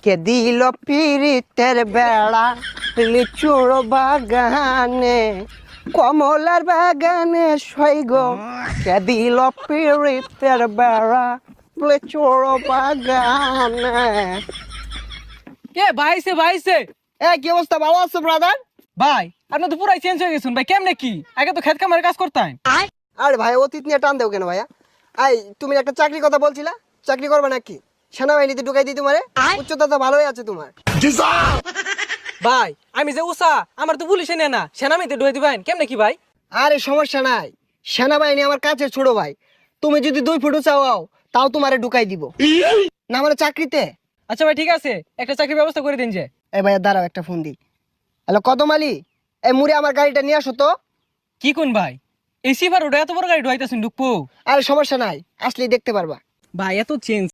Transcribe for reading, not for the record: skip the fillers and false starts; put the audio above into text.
কে দিল পিরিতের বেড়া লিচুর বাগানে কমলার বাগানে সৈগ কে দিল পিরিতের বেড়া লিচুর বাগানে। ভাইছে কি অবস্থা, ভালো আছো ব্রাদার? ভাই আপনি তো পুরাই চেঞ্জ হয়ে গেছেন ভাই, কেমনে কি? আগে তো খেত কামারে কাজ করতেন। আরে ভাই অতীত নিয়ে টান দেও কেন ভাইয়া? তুমি একটা চাকরির কথা বলছিলা, চাকরি করবে নাকি? সেনাবাহিনীতে ঢুকাই দিই তোমারে, উচ্চতা তো ভালোই আছে তোমার। ভাই আমি যে উষা, আমার তো পুলিশে নেয় না, সেনামিতে ঢুয়ে দিবেন কেমনে কি ভাই? আরে সমস্যা নাই, সেনাবাহিনী আমার কাছে ছোট ভাই। তুমি যদি 2 ফুট চাও তাও তোমারে ঢুকাই দিব না মানে চাকরিতে। আচ্ছা ভাই ঠিক আছে, একটা চাকরির ব্যবস্থা করে দিন যে। এই ভাইয়া দাঁড়াও, একটা ফোন দিই। হ্যালো কদম আলী, এই মুড়ে আমার গাড়িটা নিয়ে আসো তো। কি কোন ভাই, এই সিফার ওটা এত বড় গাড়ি ঢুয়াইতেছেন ঢুকবো? আরে সমস্যা নাই, আসলেই দেখতে পারবা। ভাই এত চেঞ্জ